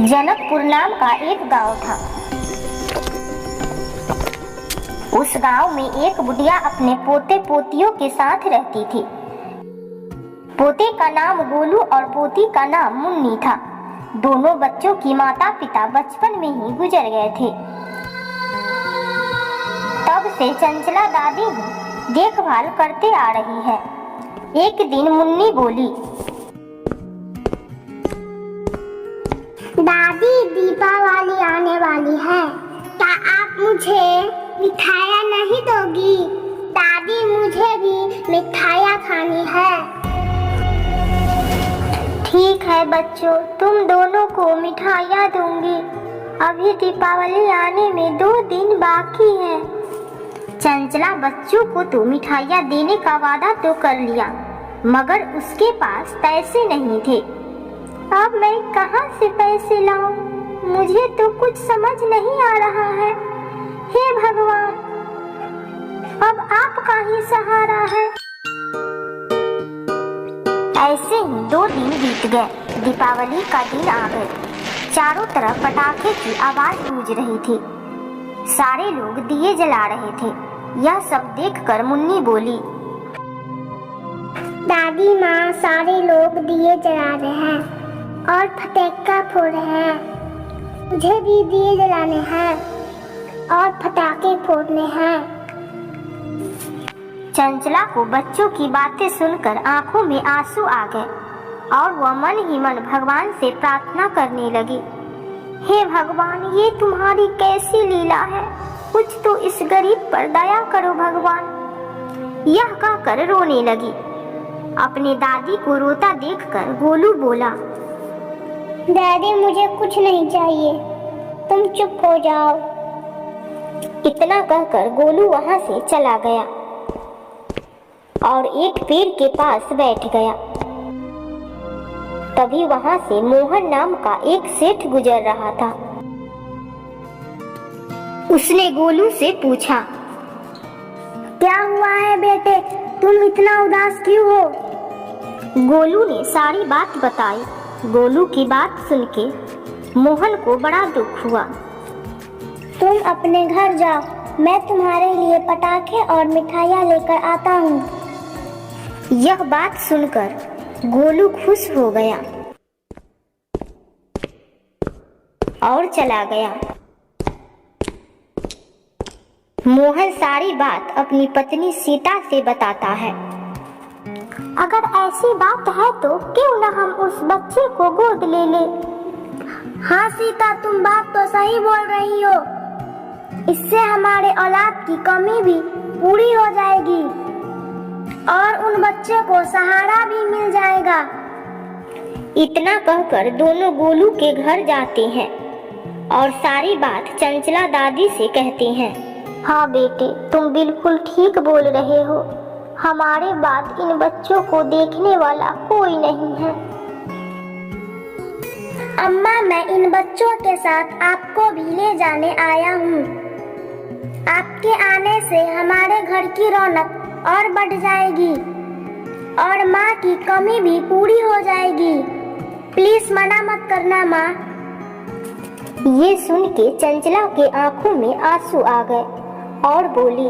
जनकपुर नाम का एक गांव था। उस गांव में एक बुढ़िया अपने पोते पोतियों के साथ रहती थी। पोते का नाम गोलू और पोती का नाम मुन्नी था। दोनों बच्चों की माता पिता बचपन में ही गुजर गए थे। तब से चंचला दादी देखभाल करते आ रही है। एक दिन मुन्नी बोली, दादी दीपावली आने वाली है, क्या आप मुझे मिठाइयाँ नहीं दोगी? दादी मुझे भी मिठाइयाँ खानी है। ठीक है बच्चों, तुम दोनों को मिठाइयाँ दूंगी। अभी दीपावली आने में 2 दिन बाकी है। चंचला बच्चों को तो मिठाइयाँ देने का वादा तो कर लिया, मगर उसके पास पैसे नहीं थे। अब मैं कहाँ से पैसे लाऊं? मुझे तो कुछ समझ नहीं आ रहा है। हे भगवान, अब आपका ही सहारा है। ऐसे ही 2 दिन बीत गए। दीपावली का दिन आ गए। चारों तरफ पटाखे की आवाज गूंज रही थी। सारे लोग दिए जला रहे थे। यह सब देखकर मुन्नी बोली, दादी माँ, सारे लोग दिए जला रहे हैं और पटाखा फोड़ रहे हैं। मुझे भी दिए जलाने हैं और पटाखे फोड़ने हैं। चंचला को बच्चों की बातें सुनकर आंखों में आंसू आ गए और वह मन ही मन भगवान से प्रार्थना करने लगी। हे भगवान, ये तुम्हारी कैसी लीला है? कुछ तो इस गरीब पर दया करो भगवान। यह कहकर रोने लगी। अपने दादी को रोता देखकर गोलू बोला, दादी मुझे कुछ नहीं चाहिए, तुम चुप हो जाओ। इतना कहकर गोलू वहां से चला गया और एक पेड़ के पास बैठ गया। तभी वहां से मोहन नाम का एक सेठ गुजर रहा था। उसने गोलू से पूछा, क्या हुआ है बेटे, तुम इतना उदास क्यों हो? गोलू ने सारी बात बताई। गोलू की बात सुन के मोहन को बड़ा दुख हुआ। तुम अपने घर जाओ, मैं तुम्हारे लिए पटाखे और मिठाइयाँ लेकर आता हूँ। यह बात सुनकर गोलू खुश हो गया और चला गया। मोहन सारी बात अपनी पत्नी सीता से बताता है। अगर ऐसी बात है तो क्यों न हम उस बच्चे को गोद ले ले। हाँ सीता, तुम बात तो सही बोल रही हो। इससे हमारे औलाद की कमी भी पूरी हो जाएगी और उन बच्चों को सहारा भी मिल जाएगा। इतना कहकर दोनों गोलू के घर जाते हैं और सारी बात चंचला दादी से कहते हैं। हाँ बेटे, तुम बिल्कुल ठीक बोल रहे हो। हमारे बाद इन बच्चों को देखने वाला कोई नहीं है। अम्मा, मैं इन बच्चों के साथ आपको भी ले जाने आया हूँ। आपके आने से हमारे घर की रौनक और बढ़ जाएगी और माँ की कमी भी पूरी हो जाएगी। प्लीज मना मत करना माँ। ये सुन के चंचला के आंखों में आंसू आ गए और बोली,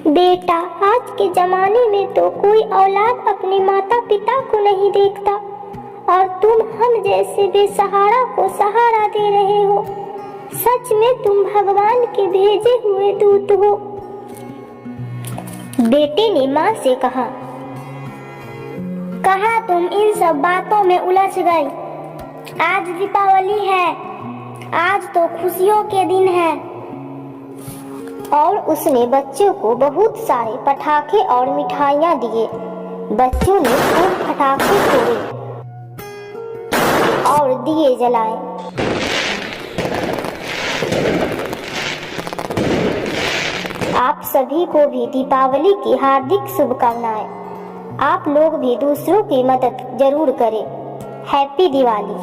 बेटा, आज के जमाने में तो कोई औलाद अपने माता पिता को नहीं देखता और तुम हम जैसे बेसहारा को सहारा दे रहे हो। सच में तुम भगवान के भेजे हुए दूत हो। बेटे ने माँ से कहा, तुम इन सब बातों में उलझ गई। आज दीपावली है, आज तो खुशियों के दिन है। और उसने बच्चों को बहुत सारे पटाखे और मिठाइयाँ दिए। बच्चों ने खूब पटाखे फोड़े और दिए जलाए। आप सभी को भी दीपावली की हार्दिक शुभकामनाएं। आप लोग भी दूसरों की मदद जरूर करें। हैप्पी दिवाली।